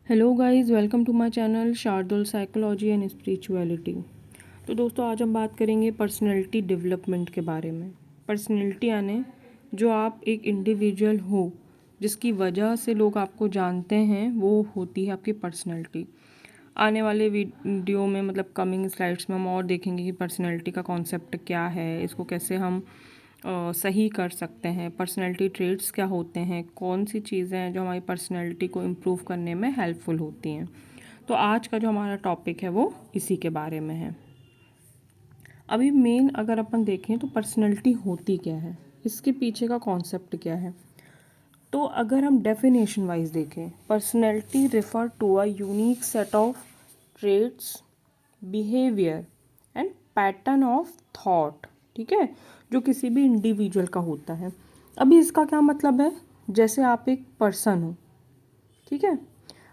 Hello guys, welcome to my channel Shardul psychology and spirituality. तो दोस्तों, आज हम बात करेंगे पर्सनैलिटी डेवलपमेंट के बारे में। पर्सनैलिटी यानी जो आप एक इंडिविजुअल हो, जिसकी वजह से लोग आपको जानते हैं, वो होती है आपकी पर्सनैलिटी। आने वाले वीडियो में मतलब कमिंग स्लाइड्स में हम और देखेंगे कि पर्सनैलिटी का कॉन्सेप्ट क्या है, इसको कैसे हम सही कर सकते हैं, पर्सनैलिटी ट्रेट्स क्या होते हैं, कौन सी चीज़ें हैं जो हमारी पर्सनैलिटी को इम्प्रूव करने में हेल्पफुल होती हैं। तो आज का जो हमारा टॉपिक है वो इसी के बारे में है। अभी मेन अगर अपन देखें तो पर्सनैलिटी होती क्या है, इसके पीछे का कॉन्सेप्ट क्या है। तो अगर हम डेफिनेशन वाइज देखें, personality refer to a unique set of traits, behaviour and pattern of thought, ठीक है, जो किसी भी इंडिविजुअल का होता है। अभी इसका क्या मतलब है, जैसे आप एक पर्सन हो, ठीक है,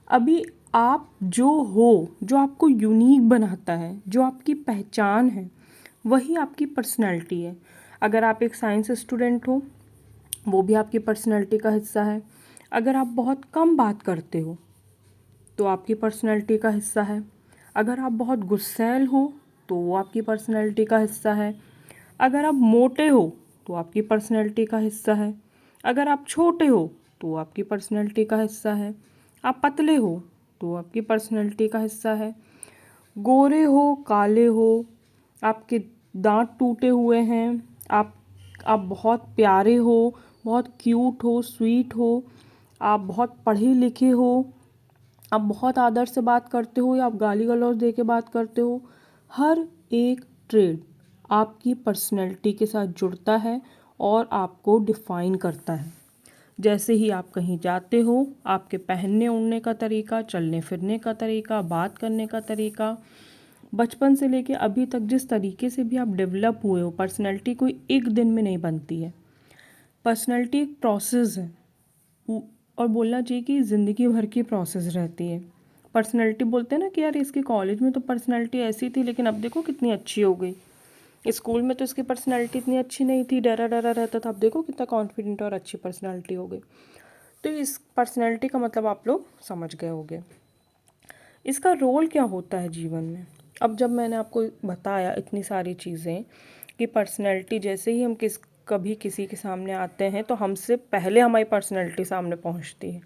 अभी आप जो हो, जो आपको यूनिक बनाता है, जो आपकी पहचान है, वही आपकी पर्सनैलिटी है। अगर आप एक साइंस स्टूडेंट हो, वो भी आपकी पर्सनैलिटी का हिस्सा है। अगर आप बहुत कम बात करते हो तो आपकी पर्सनैलिटी का हिस्सा है। अगर आप बहुत गुस्सैल हो तो वो आपकी पर्सनैलिटी का हिस्सा है। अगर आप मोटे हो तो आपकी पर्सनैलिटी का हिस्सा है। अगर आप छोटे हो तो आपकी पर्सनैलिटी का हिस्सा है। आप पतले हो तो आपकी पर्सनैलिटी का हिस्सा है। गोरे हो, काले हो, आपके दांत टूटे हुए हैं, आप बहुत प्यारे हो, बहुत क्यूट हो, स्वीट हो, आप बहुत पढ़े लिखे हो, आप बहुत आदर से बात करते हो या आप गाली गलौज दे के बात करते हो, हर एक ट्रेड आपकी पर्सनैलिटी के साथ जुड़ता है और आपको डिफ़ाइन करता है। जैसे ही आप कहीं जाते हो, आपके पहनने ओढ़ने का तरीका, चलने फिरने का तरीका, बात करने का तरीका, बचपन से लेके अभी तक जिस तरीके से भी आप डेवलप हुए हो, पर्सनैलिटी कोई एक दिन में नहीं बनती है। पर्सनैलिटी एक प्रोसेस है, और बोलना चाहिए कि ज़िंदगी भर की प्रोसेस रहती है। पर्सनैलिटी बोलते हैं ना कि यार इसकी कॉलेज में तो पर्सनैलिटी ऐसी थी, लेकिन अब देखो कितनी अच्छी हो गई। स्कूल में तो इसकी पर्सनैलिटी इतनी अच्छी नहीं थी, डरा डरा रहता था, अब देखो कितना कॉन्फिडेंट और अच्छी पर्सनैलिटी हो गई। तो इस पर्सनैलिटी का मतलब आप लोग समझ गए होंगे। इसका रोल क्या होता है जीवन में। अब जब मैंने आपको बताया इतनी सारी चीज़ें कि पर्सनैलिटी, जैसे ही हम कभी किसी के सामने आते हैं तो हमसे पहले हमारी पर्सनैलिटी सामने पहुंचती है।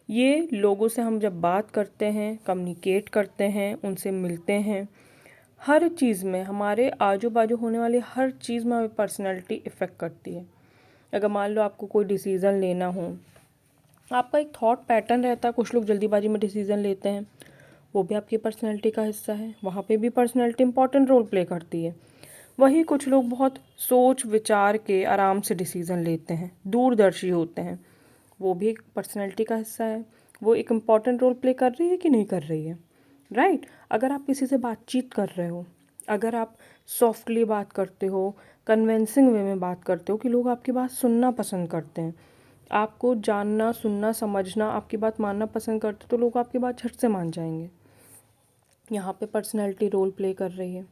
ये लोगों से हम जब बात करते हैं, कम्युनिकेट करते हैं, उनसे मिलते हैं, हर चीज़ में, हमारे आजू बाजू होने वाली हर चीज़ में हमारी पर्सनैलिटी इफ़ेक्ट करती है। अगर मान लो आपको कोई डिसीज़न लेना हो, आपका एक थॉट पैटर्न रहता है, कुछ लोग जल्दीबाजी में डिसीज़न लेते हैं, वो भी आपकी पर्सनैलिटी का हिस्सा है, वहाँ पे भी पर्सनैलिटी इंपॉर्टेंट रोल प्ले करती है। वही कुछ लोग बहुत सोच विचार के आराम से डिसीज़न लेते हैं, दूरदर्शी होते हैं, वो भी एक पर्सनैलिटी का हिस्सा है। वो एक इम्पॉर्टेंट रोल प्ले कर रही है कि नहीं कर रही है, राइट। अगर आप किसी से बातचीत कर रहे हो, अगर आप सॉफ्टली बात करते हो, कन्विंसिंग वे में बात करते हो कि लोग आपकी बात सुनना पसंद करते हैं, आपको जानना, सुनना, समझना, आपकी बात मानना पसंद करते हो, तो लोग आपकी बात झट से मान जाएंगे। यहाँ पे पर्सनैलिटी रोल प्ले कर रही है।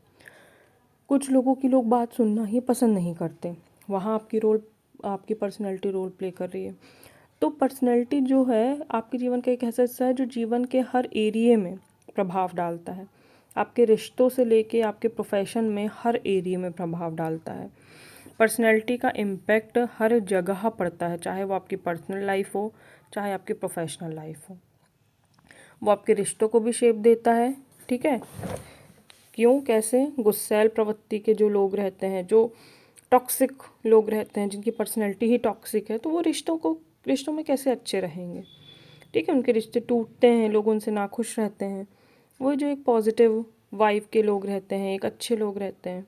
कुछ लोगों की लोग बात सुनना ही पसंद नहीं करते, वहाँ आपकी पर्सनैलिटी रोल प्ले कर रही है। तो पर्सनैलिटी जो है आपके जीवन का एक ऐसा हिस्सा है जो जीवन के हर एरिए में प्रभाव डालता है। आपके रिश्तों से लेके आपके प्रोफेशन में हर एरिए में प्रभाव डालता है। पर्सनैलिटी का इम्पैक्ट हर जगह पड़ता है, चाहे वो आपकी पर्सनल लाइफ हो, चाहे आपकी प्रोफेशनल लाइफ हो। वो आपके रिश्तों को भी शेप देता है, ठीक है। क्यों, कैसे? गुस्सैल प्रवृत्ति के जो लोग रहते हैं, जो टॉक्सिक लोग रहते हैं, जिनकी पर्सनैलिटी ही टॉक्सिक है, तो वो रिश्तों में कैसे अच्छे रहेंगे, ठीक है। उनके रिश्ते टूटते हैं, लोग उनसे नाखुश रहते हैं। वो जो एक पॉजिटिव वाइब के लोग रहते हैं, एक अच्छे लोग रहते हैं,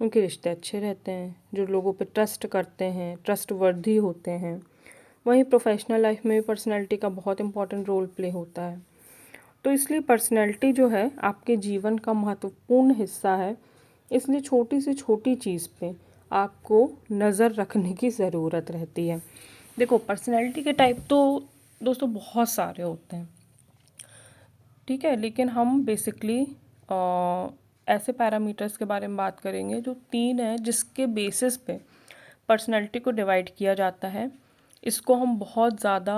उनके रिश्ते अच्छे रहते हैं, जो लोगों पे ट्रस्ट करते हैं, ट्रस्ट वर्दी होते हैं। वहीं प्रोफेशनल लाइफ में भी पर्सनैलिटी का बहुत इंपॉर्टेंट रोल प्ले होता है। तो इसलिए पर्सनैलिटी जो है आपके जीवन का महत्वपूर्ण हिस्सा है। इसलिए छोटी से छोटी चीज़ पे आपको नज़र रखने की ज़रूरत रहती है। देखो, पर्सनैलिटी के टाइप तो दोस्तों बहुत सारे होते हैं, ठीक है, लेकिन हम बेसिकली ऐसे पैरामीटर्स के बारे में बात करेंगे जो 3 हैं, जिसके बेसिस पे पर्सनैलिटी को डिवाइड किया जाता है। इसको हम बहुत ज़्यादा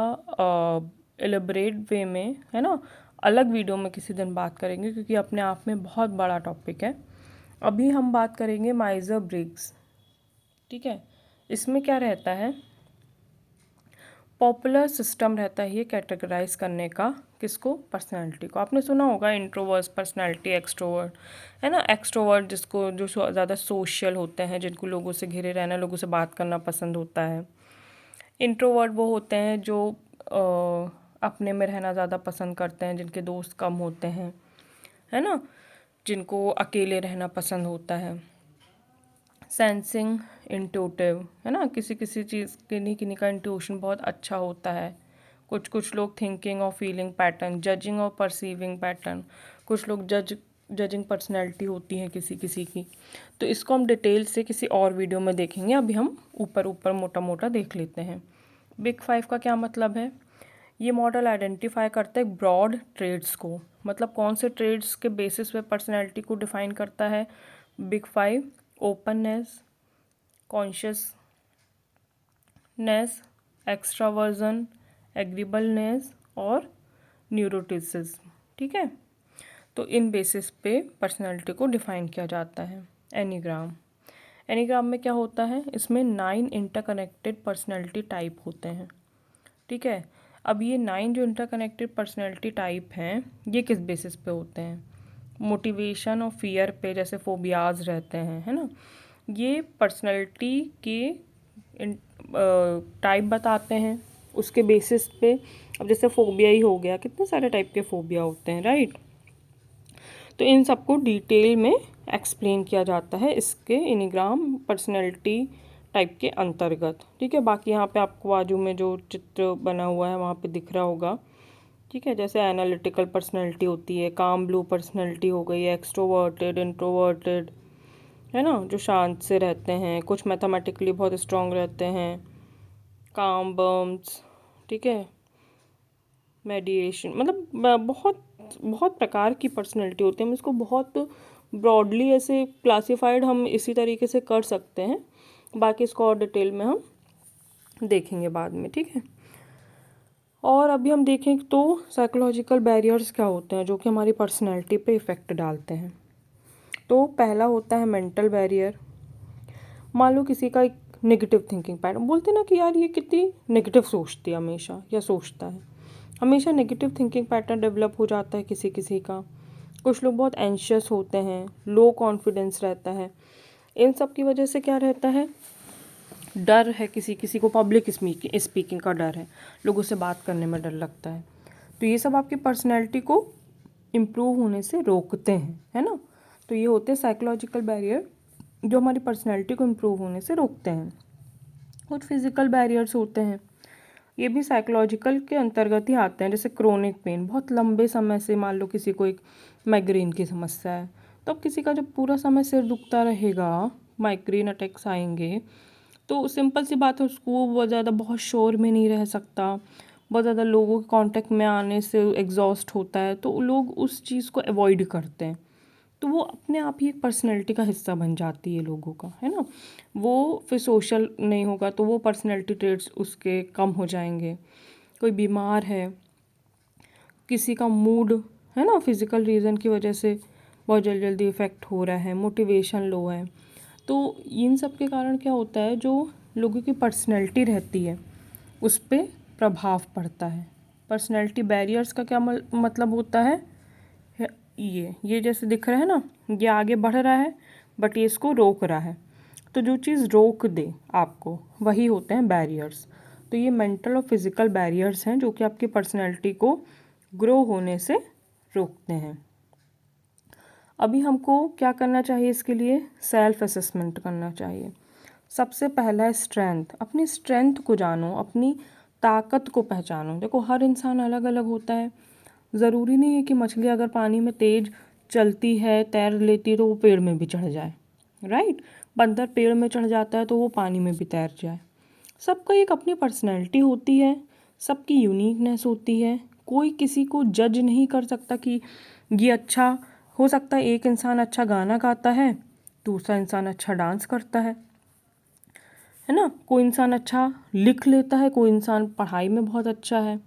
एलिबरेट वे में, है ना, अलग वीडियो में किसी दिन बात करेंगे, क्योंकि अपने आप में बहुत बड़ा टॉपिक है। अभी हम बात करेंगे माइजर ब्रिग्स। ठीक है, इसमें क्या रहता है, पॉपुलर सिस्टम रहता है ये कैटेगराइज करने का, किसको, पर्सनैलिटी को। आपने सुना होगा इंट्रोवर्ट पर्सनैलिटी, एक्सट्रोवर्ट, है ना। एक्सट्रोवर्ट जिसको, जो ज़्यादा सोशल होते हैं, जिनको लोगों से घिरे रहना, लोगों से बात करना पसंद होता है। इंट्रोवर्ट वो होते हैं जो अपने में रहना ज़्यादा पसंद करते हैं, जिनके दोस्त कम होते हैं, है ना, जिनको अकेले रहना पसंद होता है। सेंसिंग, इंट्यूटिव, है ना, किसी किसी चीज़ किन्हीं का इंट्यूशन बहुत अच्छा होता है। कुछ लोग थिंकिंग और फीलिंग पैटर्न, जजिंग और परसीविंग पैटर्न, कुछ लोग जजिंग पर्सनैलिटी होती है किसी किसी की। तो इसको हम डिटेल से किसी और वीडियो में देखेंगे, अभी हम ऊपर ऊपर मोटा मोटा देख लेते हैं। बिग 5 का क्या मतलब है, ये मॉडल आइडेंटिफाई करता है ब्रॉड ट्रेड्स को, मतलब कौन से ट्रेड्स के बेसिस पे पर्सनैलिटी को डिफाइन करता है बिग 5। ओपननेस, कॉन्शियसनेस, एक्स्ट्रावर्जन, एग्रीबलनेस और न्यूरोटिसिज्म। ठीक है, तो इन बेसिस पे पर्सनैलिटी को डिफाइन किया जाता है। एनीग्राम में क्या होता है, इसमें 9 इंटरकनेक्टेड पर्सनैलिटी टाइप होते हैं। ठीक है, अब ये 9 जो इंटरकनेक्टेड पर्सनैलिटी टाइप हैं, ये किस बेसिस पे होते हैं, मोटिवेशन और फियर पे, जैसे फोबियाज रहते हैं, है ना। ये पर्सनैलिटी के टाइप बताते हैं, उसके बेसिस पे। अब जैसे फोबिया ही हो गया, कितने सारे टाइप के फोबिया होते हैं, राइट। तो इन सबको डिटेल में एक्सप्लेन किया जाता है इसके एनीग्राम पर्सनैलिटी टाइप के अंतर्गत। ठीक है, बाकी यहाँ पे आपको बाजू में जो चित्र बना हुआ है वहाँ पे दिख रहा होगा। ठीक है, जैसे एनालिटिकल पर्सनैलिटी होती है, काम ब्लू पर्सनैलिटी हो गई, एक्सट्रोवर्टेड, इंट्रोवर्टेड, है ना, जो शांत से रहते हैं, कुछ मैथमेटिकली बहुत स्ट्रांग रहते हैं, काम बम्स। ठीक है, मेडिएशन, मतलब बहुत बहुत प्रकार की पर्सनैलिटी होती है। हम इसको बहुत ब्रॉडली ऐसे क्लासिफाइड हम इसी तरीके से कर सकते हैं, बाकी इसको और डिटेल में हम देखेंगे बाद में। ठीक है, और अभी हम देखें तो साइकोलॉजिकल बैरियर्स क्या होते हैं जो कि हमारी पर्सनैलिटी पे इफ़ेक्ट डालते हैं। तो पहला होता है मेंटल बैरियर। मान लो किसी का एक नेगेटिव थिंकिंग पैटर्न, बोलते ना कि यार ये कितनी नेगेटिव सोचती है हमेशा, या सोचता है हमेशा, नेगेटिव थिंकिंग पैटर्न डेवलप हो जाता है किसी किसी का। कुछ लोग बहुत एंशियस होते हैं, लो कॉन्फिडेंस रहता है। इन सब की वजह से क्या रहता है, डर है, किसी किसी को पब्लिक स्पीकिंग का डर है, लोगों से बात करने में डर लगता है। तो ये सब आपकी पर्सनैलिटी को इम्प्रूव होने से रोकते हैं, है ना। तो ये होते हैं साइकोलॉजिकल बैरियर जो हमारी पर्सनैलिटी को इम्प्रूव होने से रोकते हैं। कुछ फिजिकल बैरियर्स होते हैं, ये भी साइकोलॉजिकल के अंतर्गत ही आते हैं, जैसे क्रोनिक पेन, बहुत लंबे समय से, मान लो किसी को एक माइग्रेन की समस्या है, तो अब किसी का जब पूरा समय सिर दुखता रहेगा, माइग्रेन अटैक्स आएंगे, तो सिंपल सी बात है, उसको वो बहुत ज़्यादा बहुत शोर में नहीं रह सकता, बहुत ज़्यादा लोगों के कांटेक्ट में आने से एग्जॉस्ट होता है, तो लोग उस चीज़ को अवॉइड करते हैं। तो वो अपने आप ही एक पर्सनैलिटी का हिस्सा बन जाती है लोगों का, है ना। वो फिर सोशल नहीं होगा तो वो पर्सनैलिटी ट्रेट्स उसके कम हो जाएंगे। कोई बीमार है, किसी का मूड, है ना, फिज़िकल रीज़न की वजह से बहुत जल्दी जल्दी इफ़ेक्ट हो रहा है, मोटिवेशन लो है, तो इन सब के कारण क्या होता है, जो लोगों की पर्सनैलिटी रहती है उस पर प्रभाव पड़ता है। पर्सनैलिटी बैरियर्स का क्या मतलब होता है, ये जैसे दिख रहा है ना, ये आगे बढ़ रहा है बट ये इसको रोक रहा है, तो जो चीज़ रोक दे आपको वही होते हैं बैरियर्स। तो ये मेंटल और फिज़िकल बैरियर्स हैं जो कि आपकी पर्सनैलिटी को ग्रो होने से रोकते हैं। अभी हमको क्या करना चाहिए, इसके लिए सेल्फ असेसमेंट करना चाहिए। सबसे पहला है स्ट्रेंथ, अपनी स्ट्रेंथ को जानो, अपनी ताकत को पहचानो। देखो हर इंसान अलग अलग होता है, ज़रूरी नहीं है कि मछली अगर पानी में तेज़ चलती है, तैर लेती है, तो वो पेड़ में भी चढ़ जाए, राइट। बंदर पेड़ में चढ़ जाता है तो वो पानी में भी तैर जाए। सबका एक अपनी पर्सनैलिटी होती है, सबकी यूनिकनेस होती है, कोई किसी को जज नहीं कर सकता कि ये अच्छा, हो सकता है एक इंसान अच्छा गाना गाता है, दूसरा इंसान अच्छा डांस करता है ना, कोई इंसान अच्छा लिख लेता है, कोई इंसान पढ़ाई में बहुत अच्छा है।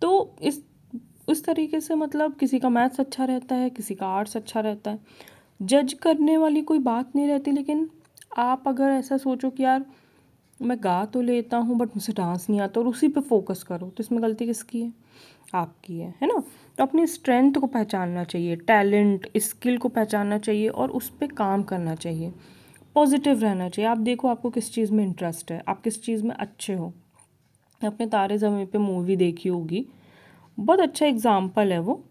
तो इस तरीके से मतलब किसी का मैथ्स अच्छा रहता है, किसी का आर्ट्स अच्छा रहता है, जज करने वाली कोई बात नहीं रहती। लेकिन आप अगर ऐसा सोचो कि यार मैं गा तो लेता हूँ बट मुझसे डांस नहीं आता, और उसी पे फोकस करो, तो इसमें गलती किसकी है? आपकी है ना? तो अपनी स्ट्रेंथ को पहचानना चाहिए, टैलेंट स्किल को पहचानना चाहिए और उस पर काम करना चाहिए, पॉजिटिव रहना चाहिए। आप देखो आपको किस चीज़ में इंटरेस्ट है, आप किस चीज़ में अच्छे हो। आपने तारे ज़मीं पे मूवी देखी होगी, बहुत अच्छा एग्जाम्पल है वो।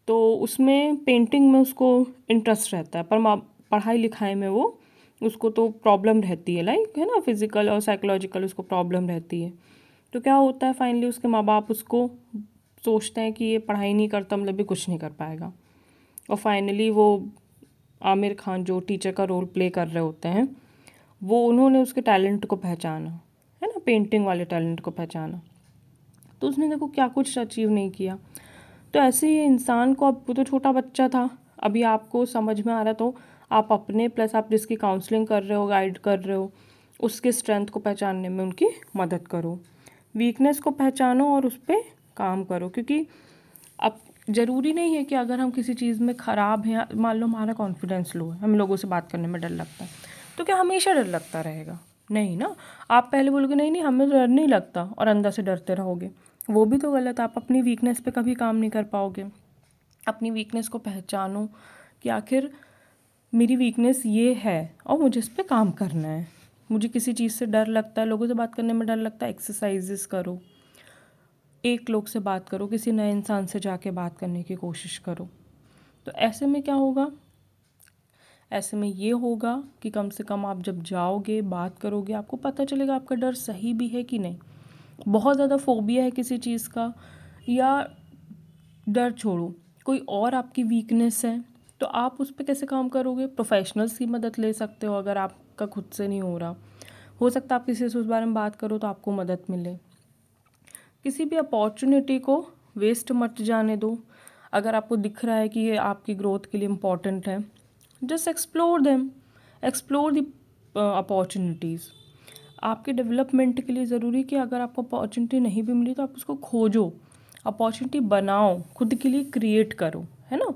तो उसमें पेंटिंग में उसको इंटरेस्ट रहता है, पर पढ़ाई लिखाई में वो उसको तो प्रॉब्लम रहती है, लाइक है ना, फिजिकल और साइकोलॉजिकल उसको प्रॉब्लम रहती है। तो क्या होता है, फाइनली उसके माँ बाप उसको सोचते हैं कि ये पढ़ाई नहीं करता मतलब भी कुछ नहीं कर पाएगा। और फाइनली वो आमिर खान जो टीचर का रोल प्ले कर रहे होते हैं, वो उन्होंने उसके टैलेंट को पहचाना, है ना, पेंटिंग वाले टैलेंट को पहचाना। तो उसने देखो क्या कुछ अचीव नहीं किया। तो ऐसे ही इंसान को, अब वो तो छोटा बच्चा था, अभी आपको समझ में आ रहा, तो आप अपने प्लस आप जिसकी काउंसलिंग कर रहे हो, गाइड कर रहे हो, उसके स्ट्रेंथ को पहचानने में उनकी मदद करो, वीकनेस को पहचानो और उस पर काम करो। क्योंकि अब ज़रूरी नहीं है कि अगर हम किसी चीज़ में ख़राब हैं, मान लो हमारा कॉन्फिडेंस लो है, हमें लोगों से बात करने में डर लगता है, तो क्या हमेशा डर लगता रहेगा? नहीं ना। आप पहले बोलोगे नहीं नहीं हमें डर नहीं लगता, और अंदर से डरते रहोगे, वो भी तो गलत। आप अपनी वीकनेस पे कभी काम नहीं कर पाओगे। अपनी वीकनेस को पहचानो कि आखिर मेरी वीकनेस ये है और मुझे इस पर काम करना है। मुझे किसी चीज़ से डर लगता है, लोगों से बात करने में डर लगता है, एक्सरसाइजेस करो, एक लोग से बात करो, किसी नए इंसान से जाके बात करने की कोशिश करो। तो ऐसे में क्या होगा, ऐसे में ये होगा कि कम से कम आप जब जाओगे बात करोगे, आपको पता चलेगा आपका डर सही भी है कि नहीं। बहुत ज़्यादा फोबिया है किसी चीज़ का, या डर छोड़ो कोई और आपकी वीकनेस है, तो आप उस पर कैसे काम करोगे? प्रोफेशनल्स की मदद ले सकते हो। अगर आपका खुद से नहीं हो रहा, हो सकता है आप किसी से उस बारे में बात करो तो आपको मदद मिले। किसी भी अपॉर्चुनिटी को वेस्ट मत जाने दो। अगर आपको दिख रहा है कि ये आपकी ग्रोथ के लिए इम्पॉर्टेंट है, just explore them, explore the opportunities. आपके डेवलपमेंट के लिए ज़रूरी कि अगर आपको अपॉर्चुनिटी नहीं भी मिली तो आप उसको खोजो, अपॉर्चुनिटी बनाओ, खुद के लिए क्रिएट करो, है ना।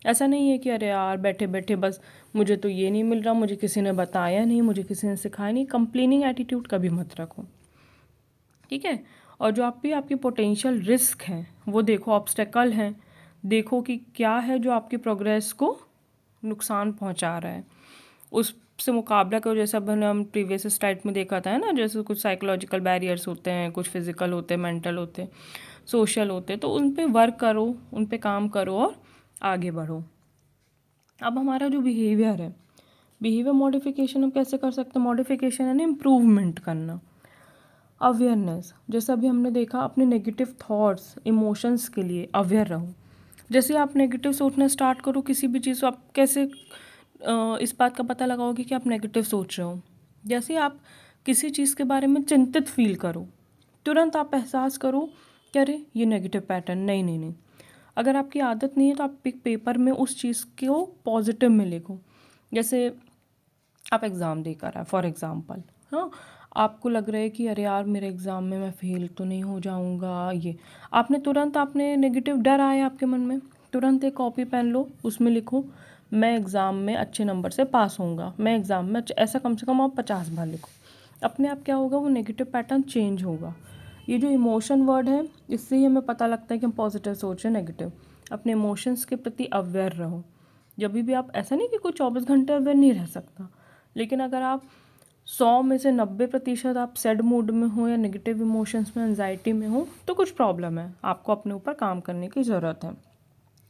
ऐसा नहीं है कि अरे यार बैठे बैठे बस मुझे तो ये नहीं मिल रहा, मुझे किसी ने बताया नहीं, मुझे किसी ने सिखाया नहीं। कंप्लेनिंग एटीट्यूड कभी मत रखो, ठीक है। और जो आपकी पोटेंशियल रिस्क हैं वो देखो, ऑब्स्टेकल हैं, देखो कि क्या है जो आपकी प्रोग्रेस को नुकसान पहुंचा रहा है, उससे मुकाबला करो। जैसा हम प्रीवियस स्लाइड में देखा था, है ना, जैसे कुछ साइकोलॉजिकल बैरियर्स होते हैं, कुछ फिजिकल होते हैं, मेंटल होते हैं, सोशल होते हैं, तो उन पे वर्क करो, उन पे काम करो और आगे बढ़ो। अब हमारा जो बिहेवियर है, बिहेवियर मॉडिफिकेशन हम कैसे कर सकते हैं? मॉडिफिकेशन है ना इम्प्रूवमेंट करना। अवेयरनेस, जैसे अभी हमने देखा, अपने नेगेटिव थॉट्स इमोशंस के लिए अवेयर रहो। जैसे आप नेगेटिव सोचना स्टार्ट करो किसी भी चीज़ को, आप कैसे इस बात का पता लगाओगे कि आप नेगेटिव सोच रहे हो? जैसे आप किसी चीज़ के बारे में चिंतित फील करो, तुरंत आप एहसास करो कि अरे ये नेगेटिव पैटर्न, नहीं नहीं नहीं। अगर आपकी आदत नहीं है तो आप एक पेपर में उस चीज़ को पॉजिटिव में लिखो। जैसे आप एग्ज़ाम देकर आए फॉर एग्ज़ाम्पल, हाँ, आपको लग रहा है कि अरे यार मेरे एग्ज़ाम में मैं फ़ेल तो नहीं हो जाऊँगा, ये आपने नेगेटिव डर आया आपके मन में, तुरंत एक कॉपी पेन लो, उसमें लिखो मैं एग्ज़ाम में अच्छे नंबर से पास होऊंगा, मैं एग्ज़ाम में ऐसा कम से कम आप 50 बार लिखो। अपने आप क्या होगा, वो नेगेटिव पैटर्न चेंज होगा। ये जो इमोशन वर्ड है, इससे ही हमें पता लगता है कि हम पॉजिटिव सोच रहे हैं, नेगेटिव। अपने इमोशंस के प्रति अवेयर रहो। जब भी आप, ऐसा नहीं कि कोई 24 घंटे अवेयर नहीं रह सकता, लेकिन अगर आप 100 में से 90% आप सैड मूड में हो या नेगेटिव इमोशंस में, एंजाइटी में हो, तो कुछ प्रॉब्लम है, आपको अपने ऊपर काम करने की ज़रूरत है।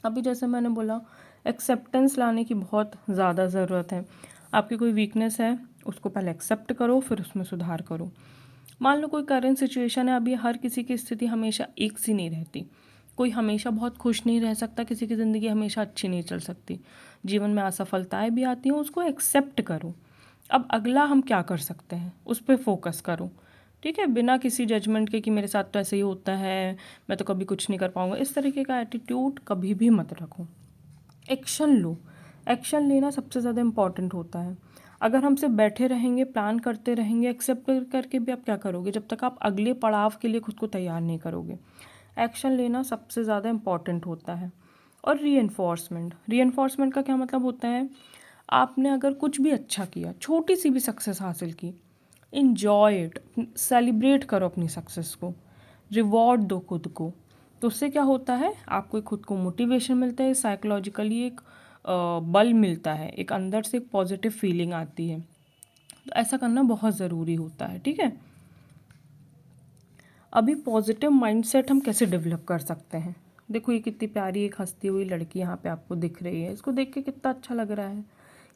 अभी जैसे मैंने बोला, एक्सेप्टेंस लाने की बहुत ज़्यादा ज़रूरत है। आपकी कोई वीकनेस है, उसको पहले एक्सेप्ट करो, फिर उसमें सुधार करो। मान लो कोई करंट सिचुएशन है, अभी हर किसी की स्थिति हमेशा एक सी नहीं रहती, कोई हमेशा बहुत खुश नहीं रह सकता, किसी की ज़िंदगी हमेशा अच्छी नहीं चल सकती, जीवन में असफलताएं भी आती हैं, उसको एक्सेप्ट करो। अब अगला हम क्या कर सकते हैं उस पर फोकस करो, ठीक है, बिना किसी जजमेंट के कि मेरे साथ तो ऐसे ही होता है, मैं तो कभी कुछ नहीं कर पाऊंगा, इस तरीके का एटीट्यूड कभी भी मत रखो। एक्शन लो, एक्शन लेना सबसे ज़्यादा इम्पॉर्टेंट होता है। अगर हम सिर्फ बैठे रहेंगे, प्लान करते रहेंगे, एक्सेप्ट करके भी आप क्या करोगे जब तक आप अगले पड़ाव के लिए खुद को तैयार नहीं करोगे। एक्शन लेना सबसे ज़्यादा इम्पॉर्टेंट होता है। और रीएनफोर्समेंट का क्या मतलब होता है, आपने अगर कुछ भी अच्छा किया, छोटी सी भी सक्सेस हासिल की, इन्जॉय इट, सेलिब्रेट करो अपनी सक्सेस को, रिवॉर्ड दो खुद को। तो उससे क्या होता है, आपको खुद को मोटिवेशन मिलता है, साइकोलॉजिकली एक बल मिलता है, एक अंदर से एक पॉजिटिव फीलिंग आती है। तो ऐसा करना बहुत ज़रूरी होता है, ठीक है। अभी पॉजिटिव माइंडसेट हम कैसे डेवलप कर सकते हैं। देखो ये कितनी प्यारी एक हंसती हुई लड़की यहाँ पे आपको दिख रही है, इसको देख के कितना अच्छा लग रहा है।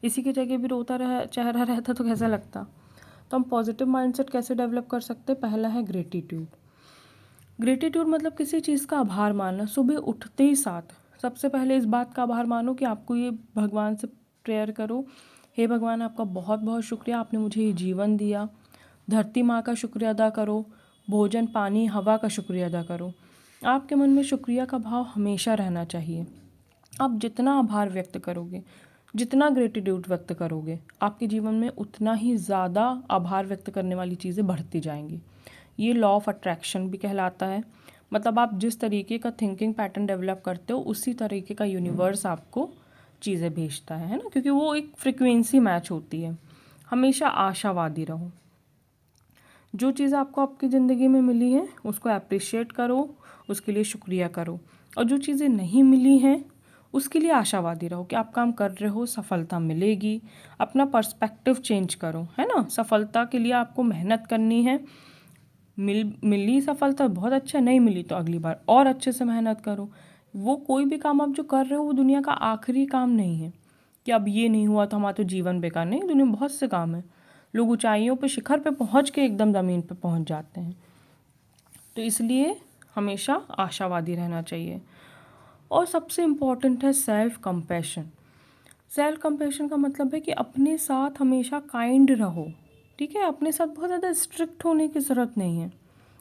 इसी की जगह भी रोता रहा चेहरा रहता तो कैसा लगता। तो हम पॉजिटिव माइंडसेट कैसे डेवलप कर सकते हैं, पहला है ग्रेटिट्यूड। ग्रेटिट्यूड मतलब किसी चीज़ का आभार मानना। सुबह उठते ही साथ सबसे पहले इस बात का आभार मानो कि आपको ये भगवान से प्रेयर करो, हे भगवान आपका बहुत बहुत शुक्रिया, आपने मुझे ये जीवन दिया। धरती माँ का शुक्रिया अदा करो, भोजन पानी हवा का शुक्रिया अदा करो। आपके मन में शुक्रिया का भाव हमेशा रहना चाहिए। आप जितना आभार व्यक्त करोगे, जितना ग्रेटिट्यूड व्यक्त करोगे, आपके जीवन में उतना ही ज़्यादा आभार व्यक्त करने वाली चीज़ें बढ़ती जाएंगी। ये लॉ ऑफ अट्रैक्शन भी कहलाता है। मतलब आप जिस तरीके का थिंकिंग पैटर्न डेवलप करते हो, उसी तरीके का यूनिवर्स आपको चीज़ें भेजता है ना, क्योंकि वो एक फ्रिक्वेंसी मैच होती है। हमेशा आशावादी रहो। जो चीज़ आपको आपकी ज़िंदगी में मिली है उसको अप्रिशिएट करो, उसके लिए शुक्रिया करो। और जो चीज़ें नहीं मिली हैं उसके लिए आशावादी रहो कि आप काम कर रहे हो, सफलता मिलेगी। अपना पर्सपेक्टिव चेंज करो, है ना। सफलता के लिए आपको मेहनत करनी है। मिली सफलता बहुत अच्छा, नहीं मिली तो अगली बार और अच्छे से मेहनत करो। वो कोई भी काम आप जो कर रहे हो वो दुनिया का आखिरी काम नहीं है कि अब ये नहीं हुआ तो हमारा तो जीवन बेकार। नहीं, दुनिया में बहुत से काम है। लोग ऊंचाइयों पे, शिखर पे पहुंच के एकदम ज़मीन पे पहुंच जाते हैं। तो इसलिए हमेशा आशावादी रहना चाहिए। और सबसे इम्पॉर्टेंट है सेल्फ कंपैशन। सेल्फ कंपैशन का मतलब है कि अपने साथ हमेशा काइंड रहो, ठीक है। अपने साथ बहुत ज़्यादा स्ट्रिक्ट होने की ज़रूरत नहीं है।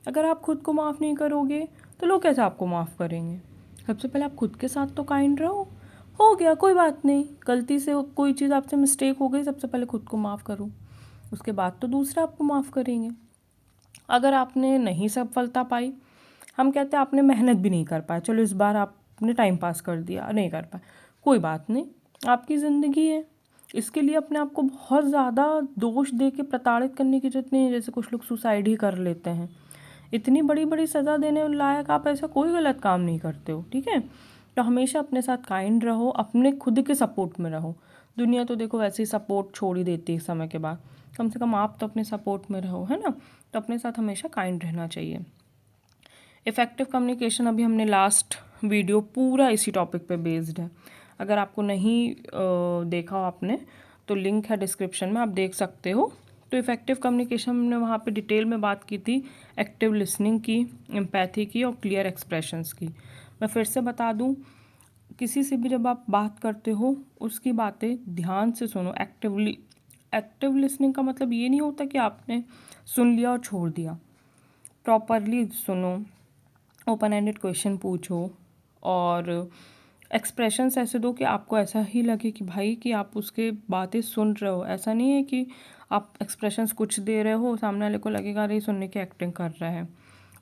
अगर आप खुद को माफ़ नहीं करोगे तो लोग कैसे आपको माफ़ करेंगे। सबसे पहले आप खुद के साथ तो काइंड रहो। हो गया कोई बात नहीं, गलती से कोई चीज़ आपसे मिस्टेक हो गई, सबसे पहले खुद को माफ़ करो, उसके बाद तो दूसरे आपको माफ़ करेंगे। अगर आपने नहीं सफलता पाई, हम कहते हैं आपने मेहनत भी नहीं कर पाए, चलो इस बार आपने टाइम पास कर दिया, नहीं कर पाए, कोई बात नहीं, आपकी ज़िंदगी है। इसके लिए अपने आप को बहुत ज़्यादा दोष दे के प्रताड़ित करने की जरूरत नहीं है। जैसे कुछ लोग सुसाइड ही कर लेते हैं। इतनी बड़ी बड़ी सज़ा देने लायक आप ऐसा कोई गलत काम नहीं करते हो, ठीक है। तो हमेशा अपने साथ काइंड रहो, अपने खुद के सपोर्ट में रहो। दुनिया तो देखो वैसे ही सपोर्ट छोड़ ही देती है समय के बाद, कम से कम आप तो अपने सपोर्ट में रहो, है ना। तो अपने साथ हमेशा काइंड रहना चाहिए। इफ़ेक्टिव कम्युनिकेशन, अभी हमने लास्ट वीडियो पूरा इसी टॉपिक पे बेस्ड है। अगर आपको नहीं देखा हो आपने तो लिंक है डिस्क्रिप्शन में, आप देख सकते हो। तो इफ़ेक्टिव कम्युनिकेशन हमने वहाँ पे डिटेल में बात की थी, एक्टिव लिसनिंग की, एम्पैथी की और क्लियर एक्सप्रेशंस की। मैं फिर से बता दूँ, किसी से भी जब आप बात करते हो उसकी बातें ध्यान से सुनो। एक्टिव लिसनिंग का मतलब ये नहीं होता कि आपने सुन लिया और छोड़ दिया। प्रॉपरली सुनो, ओपन एंडेड क्वेश्चन पूछो और एक्सप्रेशंस ऐसे दो कि आपको ऐसा ही लगे कि भाई कि आप उसके बातें सुन रहे हो। ऐसा नहीं है कि आप एक्सप्रेशंस कुछ दे रहे हो, सामने वाले को लगेगा अरे सुनने की एक्टिंग कर रहा है।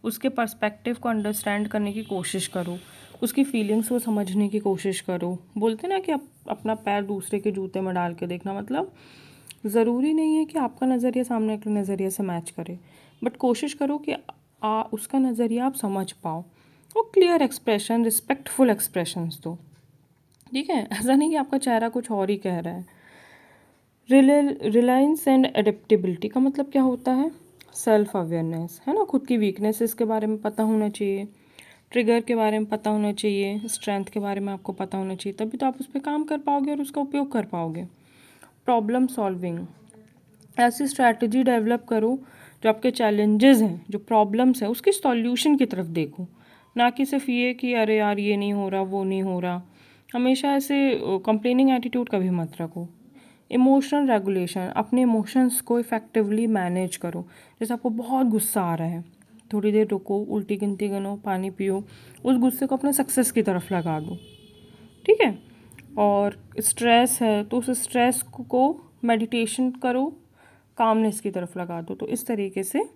उसके पर्सपेक्टिव को अंडरस्टैंड करने की कोशिश करो, उसकी फीलिंग्स को समझने की कोशिश करो। बोलते ना कि अपना पैर दूसरे के जूते में डाल के देखना, मतलब ज़रूरी नहीं है कि आपका नज़रिया सामने के नज़रिए से मैच करे, बट कोशिश करो कि उसका नज़रिया आप समझ पाओ। वो क्लियर एक्सप्रेशन, रिस्पेक्टफुल एक्सप्रेशंस दो, ठीक है। ऐसा नहीं कि आपका चेहरा कुछ और ही कह रहा है। रिलायंस एंड एडेप्टेबिलिटी का मतलब क्या होता है, सेल्फ अवेयरनेस, है ना। खुद की वीकनेसेस के बारे में पता होना चाहिए, ट्रिगर के बारे में पता होना चाहिए, स्ट्रेंथ के बारे में आपको पता होना चाहिए, तभी तो आप उस पर काम कर पाओगे और उसका उपयोग कर पाओगे। प्रॉब्लम सॉल्विंग, ऐसी स्ट्रैटेजी डेवलप करो जो आपके चैलेंजेस हैं, जो प्रॉब्लम्स हैं, उसकी सॉल्यूशन की तरफ देखो, ना कि सिर्फ ये कि अरे यार ये नहीं हो रहा, वो नहीं हो रहा। हमेशा ऐसे कंप्लेनिंग एटीट्यूड कभी मत रखो। इमोशनल रेगुलेशन, अपने इमोशंस को इफ़ेक्टिवली मैनेज करो। जैसे आपको बहुत गुस्सा आ रहा है, थोड़ी देर रुको, उल्टी गिनती गिनो, पानी पियो, उस गुस्से को अपने सक्सेस की तरफ लगा दो, ठीक है। और स्ट्रेस है तो उस स्ट्रेस को मेडिटेशन करो, कामनेस की तरफ लगा दो। तो इस तरीके से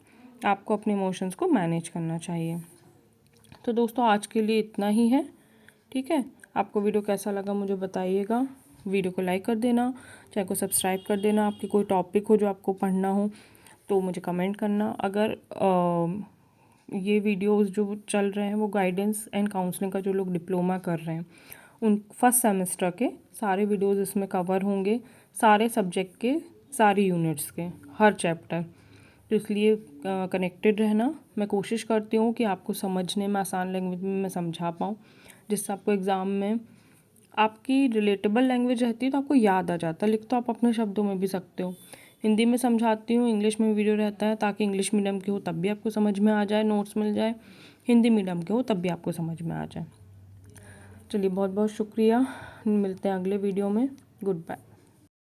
आपको अपने इमोशंस को मैनेज करना चाहिए। तो दोस्तों आज के लिए इतना ही है, ठीक है। आपको वीडियो कैसा लगा मुझे बताइएगा। वीडियो को लाइक कर देना, चैनल को सब्सक्राइब कर देना। आपकी कोई टॉपिक हो जो आपको पढ़ना हो तो मुझे कमेंट करना। अगर ये वीडियोस जो चल रहे हैं वो गाइडेंस एंड काउंसलिंग का जो लोग डिप्लोमा कर रहे हैं उन फर्स्ट सेमेस्टर के सारे वीडियोस इसमें कवर होंगे, सारे सब्जेक्ट के, सारे यूनिट्स के, हर चैप्टर। तो इसलिए कनेक्टेड रहना। मैं कोशिश करती हूँ कि आपको समझने में आसान लैंग्वेज में मैं समझा पाऊँ, जिससे आपको एग्ज़ाम में आपकी रिलेटेबल लैंग्वेज रहती है तो आपको याद आ जाता है। लिख तो आप अपने शब्दों में भी सकते हो। हिंदी में समझाती हूँ, इंग्लिश में वीडियो रहता है ताकि इंग्लिश मीडियम के हो तब भी आपको समझ में आ जाए, नोट्स मिल जाए। हिंदी मीडियम के हो तब भी आपको समझ में आ जाए। चलिए बहुत बहुत शुक्रिया, मिलते हैं अगले वीडियो में। Good bye.